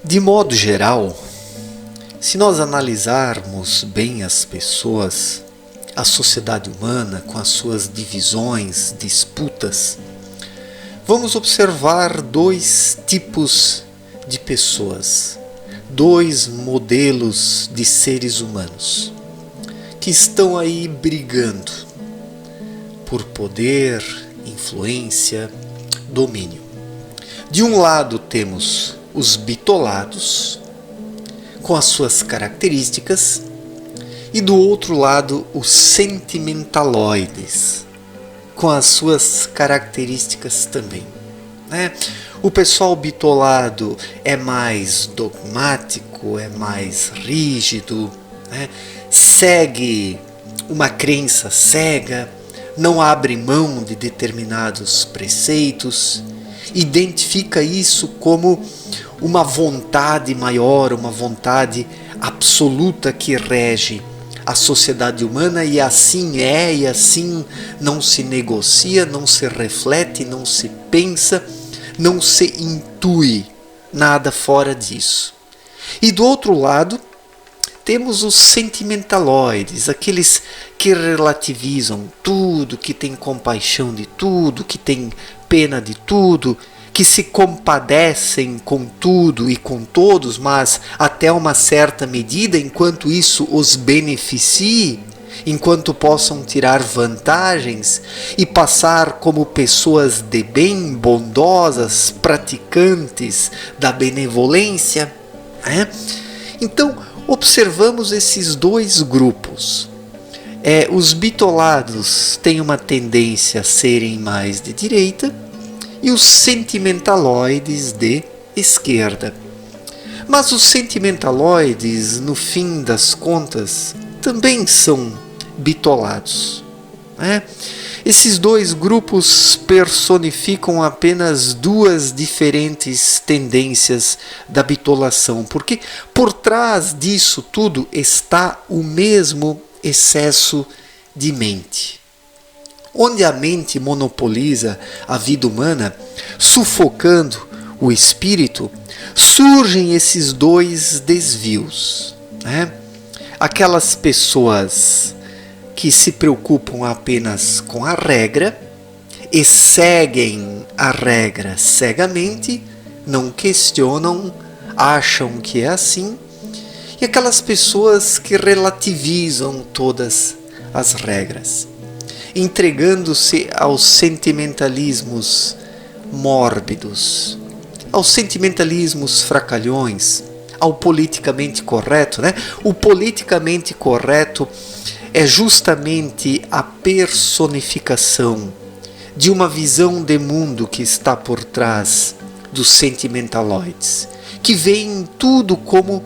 De modo geral, se nós analisarmos bem as pessoas, a sociedade humana com as suas divisões, disputas, vamos observar dois tipos de pessoas, dois modelos de seres humanos que estão aí brigando por poder, influência, domínio. De um lado temos os bitolados, com as suas características, e do outro lado os sentimentaloides, com as suas características também. O pessoal bitolado é mais dogmático, é mais rígido, segue uma crença cega, não abre mão de determinados preceitos, identifica isso como uma vontade maior, uma vontade absoluta que rege a sociedade humana, e assim é, e assim não se negocia, não se reflete, não se pensa, não se intui nada fora disso. E do outro lado, temos os sentimentaloides, aqueles que relativizam tudo, que têm compaixão de tudo, que têm pena de tudo, que se compadecem com tudo e com todos, mas até uma certa medida, enquanto isso os beneficie, enquanto possam tirar vantagens e passar como pessoas de bem, bondosas, praticantes da benevolência. Então, observamos esses dois grupos. Os bitolados têm uma tendência a serem mais de direita e os sentimentaloides de esquerda. Mas os sentimentaloides, no fim das contas, também são bitolados. Esses dois grupos personificam apenas duas diferentes tendências da bitolação, porque por trás disso tudo está o mesmo excesso de mente. Onde a mente monopoliza a vida humana, sufocando o espírito, surgem esses dois desvios. Aquelas pessoas que se preocupam apenas com a regra e seguem a regra cegamente, não questionam, acham que é assim, e aquelas pessoas que relativizam todas as regras, entregando-se aos sentimentalismos mórbidos, aos sentimentalismos fracalhões, ao politicamente correto. O politicamente correto é justamente a personificação de uma visão de mundo que está por trás dos sentimentaloides, que vê em tudo como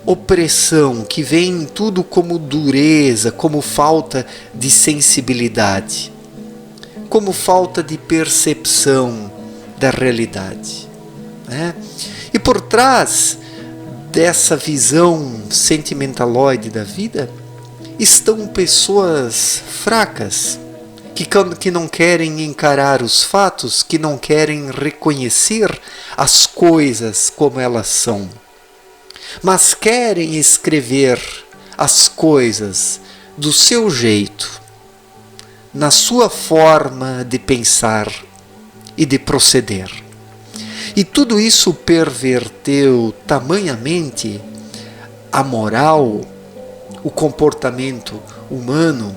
opressão, que vê em tudo como dureza, como falta de sensibilidade, como falta de percepção da realidade. E por trás dessa visão sentimentaloide da vida estão pessoas fracas, que não querem encarar os fatos, que não querem reconhecer as coisas como elas são, mas querem escrever as coisas do seu jeito, na sua forma de pensar e de proceder. E tudo isso perverteu tamanhamente a moral, o comportamento humano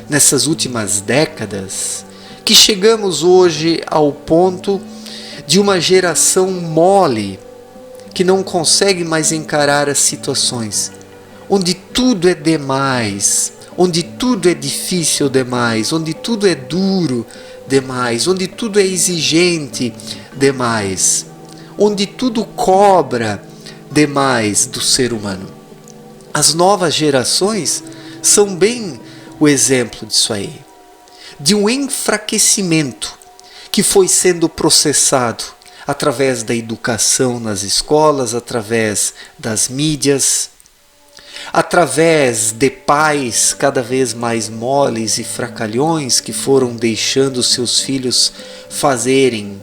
nessas últimas décadas, que chegamos hoje ao ponto de uma geração mole, que não consegue mais encarar as situações, onde tudo é demais, onde tudo é difícil demais, onde tudo é duro demais, onde tudo é exigente demais, onde tudo cobra demais do ser humano. As novas gerações são bem o exemplo disso aí, de um enfraquecimento que foi sendo processado através da educação nas escolas, através das mídias, através de pais cada vez mais moles e fracalhões que foram deixando seus filhos fazerem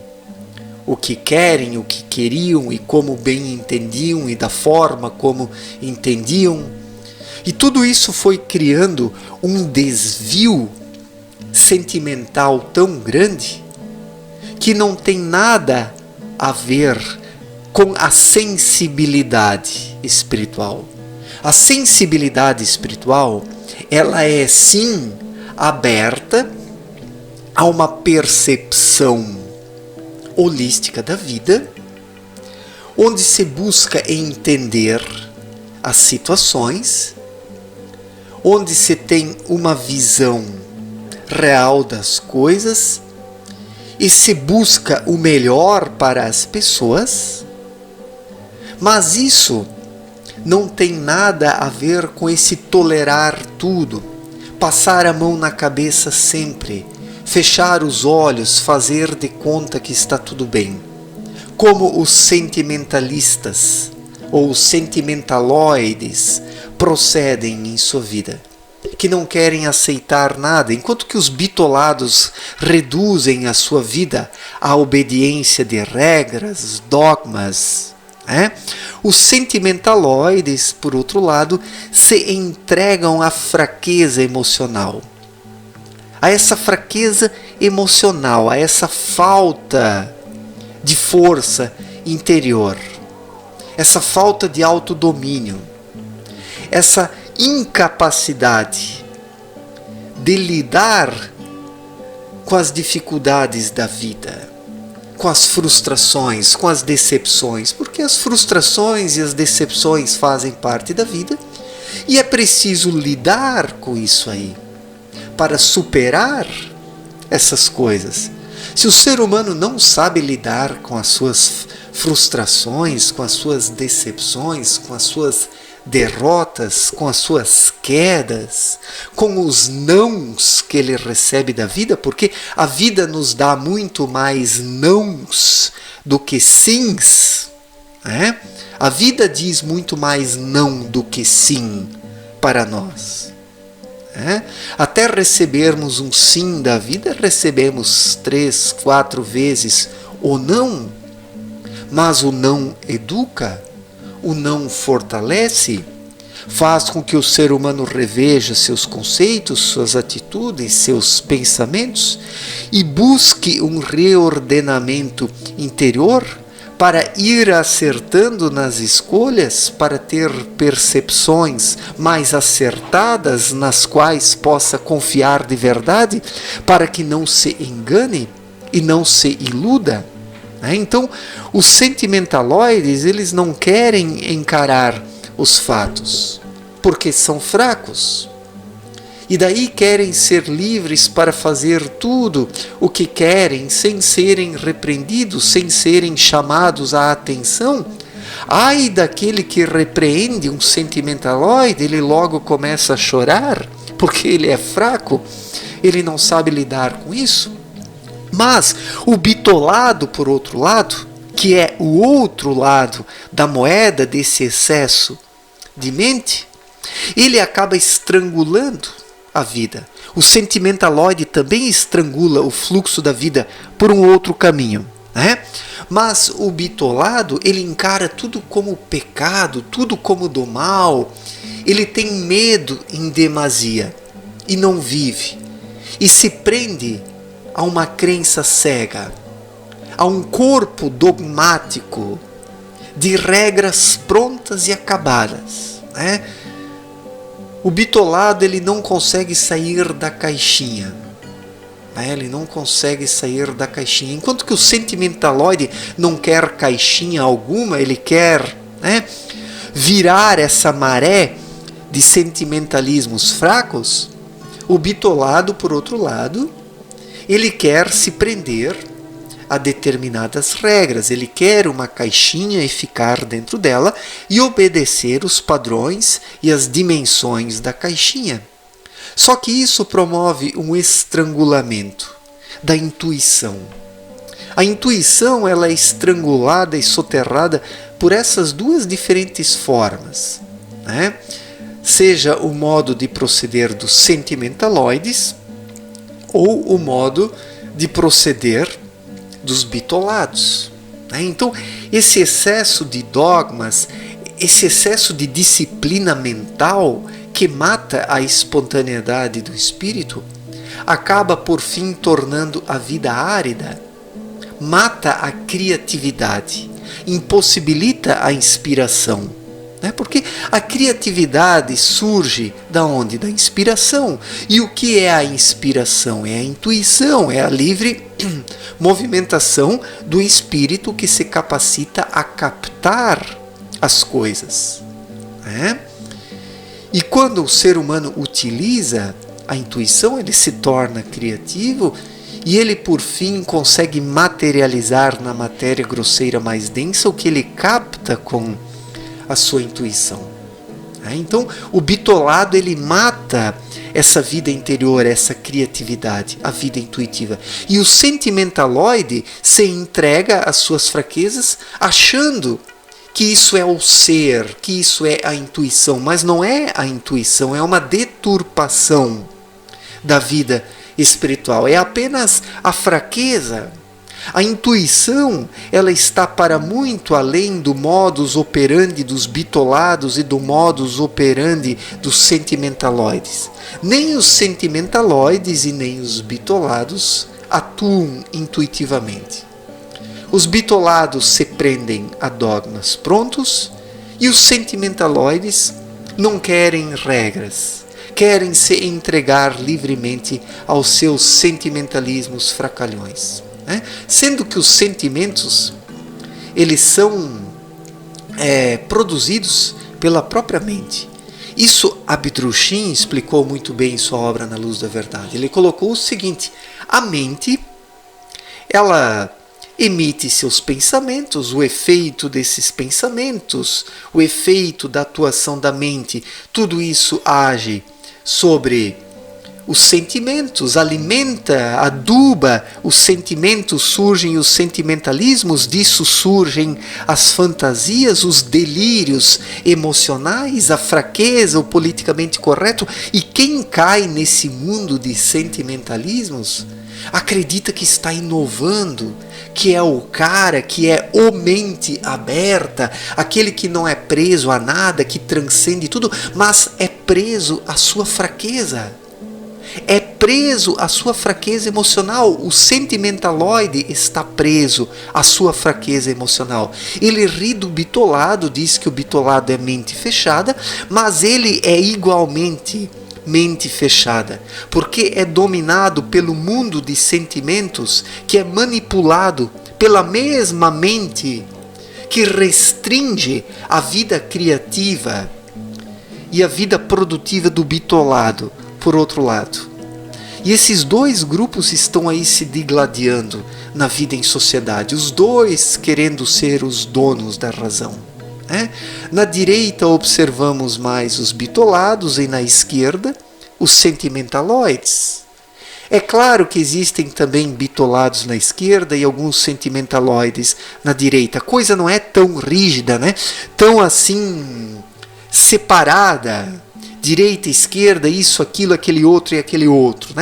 o que querem, o que queriam e como bem entendiam e da forma como entendiam. E tudo isso foi criando um desvio sentimental tão grande que não tem nada a ver com a sensibilidade espiritual. A sensibilidade espiritual, ela é sim aberta a uma percepção holística da vida, onde se busca entender as situações, onde se tem uma visão real das coisas e se busca o melhor para as pessoas, mas isso não tem nada a ver com esse tolerar tudo, passar a mão na cabeça sempre, fechar os olhos, fazer de conta que está tudo bem, como os sentimentalistas ou os sentimentaloides procedem em sua vida, que não querem aceitar nada, enquanto que os bitolados reduzem a sua vida à obediência de regras, dogmas. Os sentimentaloides, por outro lado, se entregam à fraqueza emocional. A essa fraqueza emocional, a essa falta de força interior, essa falta de autodomínio, essa incapacidade de lidar com as dificuldades da vida, com as frustrações, com as decepções, porque as frustrações e as decepções fazem parte da vida e é preciso lidar com isso aí para superar essas coisas. Se o ser humano não sabe lidar com as suas frustrações, com as suas decepções, com as suas derrotas, com as suas quedas, com os nãos que ele recebe da vida, porque a vida nos dá muito mais nãos do que sims, A vida diz muito mais não do que sim para nós. Até recebermos um sim da vida, recebemos 3, 4 vezes o não, mas o não educa, o não fortalece, faz com que o ser humano reveja seus conceitos, suas atitudes, seus pensamentos e busque um reordenamento interior para ir acertando nas escolhas, para ter percepções mais acertadas nas quais possa confiar de verdade, para que não se engane e não se iluda. Então, os sentimentaloides, eles não querem encarar os fatos, porque são fracos. E daí querem ser livres para fazer tudo o que querem, sem serem repreendidos, sem serem chamados à atenção. Ai daquele que repreende um sentimentaloide, ele logo começa a chorar, porque ele é fraco, ele não sabe lidar com isso. Mas o bitolado, por outro lado, que é o outro lado da moeda desse excesso de mente, ele acaba estrangulando a vida. O sentimentaloide também estrangula o fluxo da vida por um outro caminho. Mas o bitolado, ele encara tudo como pecado, tudo como do mal. Ele tem medo em demasia e não vive. E se prende a uma crença cega, a um corpo dogmático de regras prontas e acabadas. O bitolado, ele não consegue sair da caixinha. Ele não consegue sair da caixinha. Enquanto que o sentimentaloide não quer caixinha alguma, ele quer virar essa maré de sentimentalismos fracos. O bitolado, por outro lado, ele quer se prender a determinadas regras. Ele quer uma caixinha e ficar dentro dela e obedecer os padrões e as dimensões da caixinha. Só que isso promove um estrangulamento da intuição. A intuição, ela é estrangulada e soterrada por essas duas diferentes formas. Seja o modo de proceder dos sentimentaloides ou o modo de proceder dos bitolados. né? Então, esse excesso de dogmas, esse excesso de disciplina mental que mata a espontaneidade do espírito, acaba por fim tornando a vida árida, mata a criatividade, impossibilita a inspiração. Porque a criatividade surge da onde? Da inspiração. E o que é a inspiração? É a intuição, é a livre movimentação do espírito que se capacita a captar as coisas. E quando o ser humano utiliza a intuição, ele se torna criativo e ele por fim consegue materializar na matéria grosseira mais densa o que ele capta com a sua intuição. Então, o bitolado ele mata essa vida interior, essa criatividade, a vida intuitiva. E o sentimentaloide se entrega às suas fraquezas, achando que isso é o ser, que isso é a intuição. Mas não é a intuição, é uma deturpação da vida espiritual. É apenas a fraqueza. A intuição, ela está para muito além do modus operandi dos bitolados e do modus operandi dos sentimentaloides. Nem os sentimentaloides e nem os bitolados atuam intuitivamente. Os bitolados se prendem a dogmas prontos e os sentimentaloides não querem regras, querem se entregar livremente aos seus sentimentalismos fracalhões. Sendo que os sentimentos eles são produzidos pela própria mente. Isso Abdrushim explicou muito bem em sua obra Na Luz da Verdade. Ele colocou o seguinte: a mente ela emite seus pensamentos, o efeito desses pensamentos, o efeito da atuação da mente, tudo isso age sobre os sentimentos, alimenta, aduba os sentimentos, surgem os sentimentalismos, disso surgem as fantasias, os delírios emocionais, a fraqueza, o politicamente correto. E quem cai nesse mundo de sentimentalismos acredita que está inovando, que é o cara, que é o mente aberta, aquele que não é preso a nada, que transcende tudo, mas é preso à sua fraqueza. É preso à sua fraqueza emocional. O sentimentaloide está preso à sua fraqueza emocional. Ele ri do bitolado, diz que o bitolado é mente fechada, mas ele é igualmente mente fechada, porque é dominado pelo mundo de sentimentos que é manipulado pela mesma mente que restringe a vida criativa e a vida produtiva do bitolado, por outro lado. E esses dois grupos estão aí se digladiando na vida em sociedade, os dois querendo ser os donos da razão. Na direita observamos mais os bitolados e na esquerda os sentimentaloides. É claro que existem também bitolados na esquerda e alguns sentimentaloides na direita. A coisa não é tão rígida, tão assim separada, direita, esquerda, isso, aquilo, aquele outro e aquele outro,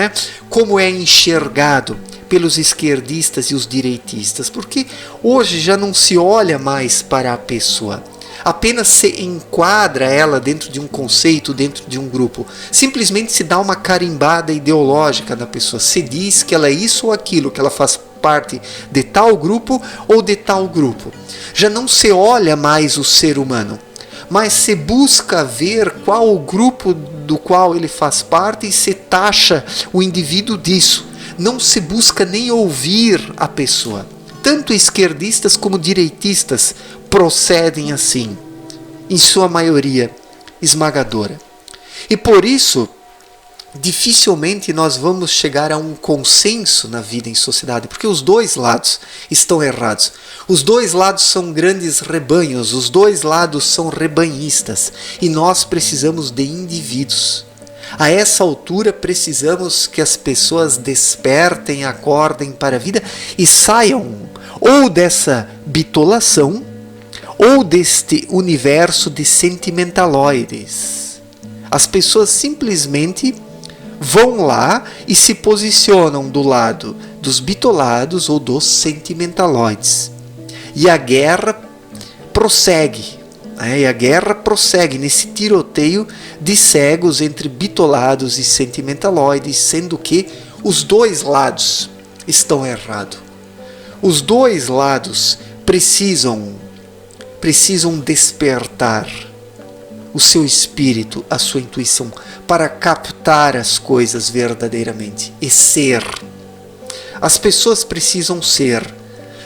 como é enxergado pelos esquerdistas e os direitistas, porque hoje já não se olha mais para a pessoa, apenas se enquadra ela dentro de um conceito, dentro de um grupo, simplesmente se dá uma carimbada ideológica na pessoa, se diz que ela é isso ou aquilo, que ela faz parte de tal grupo ou de tal grupo. Já não se olha mais o ser humano, mas se busca ver qual o grupo do qual ele faz parte e se taxa o indivíduo disso. Não se busca nem ouvir a pessoa. Tanto esquerdistas como direitistas procedem assim, em sua maioria esmagadora. E por isso, dificilmente nós vamos chegar a um consenso na vida em sociedade, porque os dois lados estão errados. Os dois lados são grandes rebanhos, os dois lados são rebanhistas, e nós precisamos de indivíduos. A essa altura precisamos que as pessoas despertem, acordem para a vida e saiam ou dessa bitolação ou deste universo de sentimentaloides. As pessoas simplesmente vão lá e se posicionam do lado dos bitolados ou dos sentimentaloides. E a guerra prossegue. E a guerra prossegue nesse tiroteio de cegos entre bitolados e sentimentaloides, sendo que os dois lados estão errados. Os dois lados precisam despertar o seu espírito, a sua intuição, para captar as coisas verdadeiramente e ser. As pessoas precisam ser.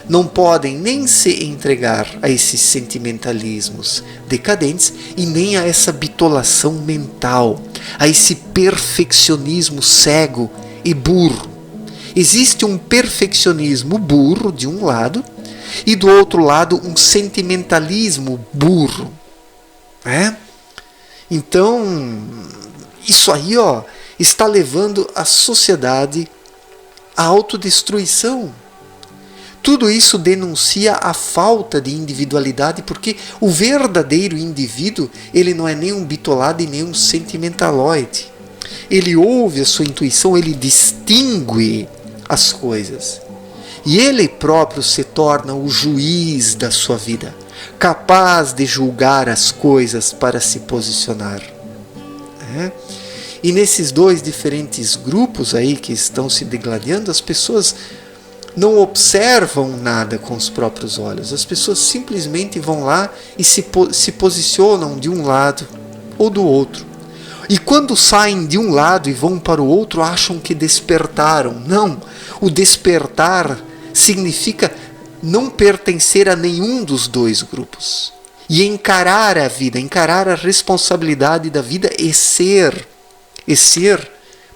Não podem nem se entregar a esses sentimentalismos decadentes e nem a essa bitolação mental, a esse perfeccionismo cego e burro. Existe um perfeccionismo burro de um lado e do outro lado um sentimentalismo burro. Então, isso aí está levando a sociedade à autodestruição. Tudo isso denuncia a falta de individualidade, porque o verdadeiro indivíduo, ele não é nem um bitolado e nem um sentimentaloide. Ele ouve a sua intuição, ele distingue as coisas. E ele próprio se torna o juiz da sua vida, capaz de julgar as coisas para se posicionar. E nesses dois diferentes grupos aí que estão se degladiando, as pessoas não observam nada com os próprios olhos. As pessoas simplesmente vão lá e se posicionam de um lado ou do outro. E quando saem de um lado e vão para o outro, acham que despertaram. Não, o despertar significa não pertencer a nenhum dos dois grupos. E encarar a vida, encarar a responsabilidade da vida e ser.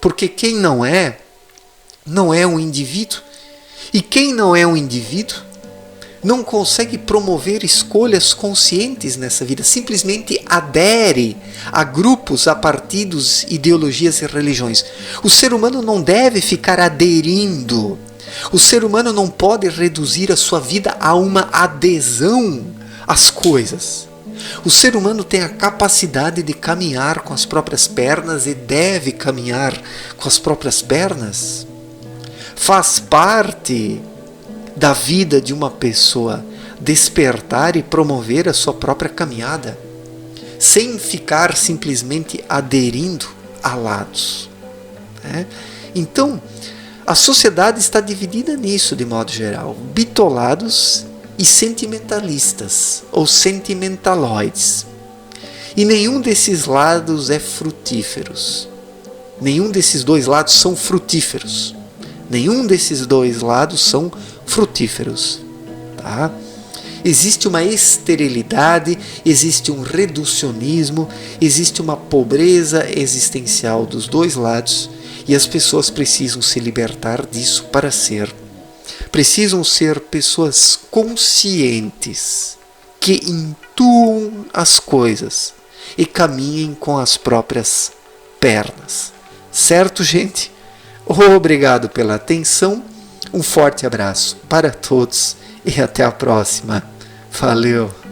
Porque quem não é um indivíduo. E quem não é um indivíduo não consegue promover escolhas conscientes nessa vida, simplesmente adere a grupos, a partidos, ideologias e religiões. O ser humano não deve ficar aderindo. O ser humano não pode reduzir a sua vida a uma adesão às coisas. O ser humano tem a capacidade de caminhar com as próprias pernas e deve caminhar com as próprias pernas. Faz parte da vida de uma pessoa despertar e promover a sua própria caminhada, sem ficar simplesmente aderindo a lados. Então, a sociedade está dividida nisso de modo geral, bitolados e sentimentalistas, ou sentimentaloides. E nenhum desses lados é frutíferos. Nenhum desses dois lados são frutíferos. Nenhum desses dois lados são frutíferos. Tá? Existe uma esterilidade, existe um reducionismo, existe uma pobreza existencial dos dois lados e as pessoas precisam se libertar disso para ser. Precisam ser pessoas conscientes, que intuam as coisas e caminhem com as próprias pernas. Certo, gente? Obrigado pela atenção, um forte abraço para todos e até a próxima. Valeu!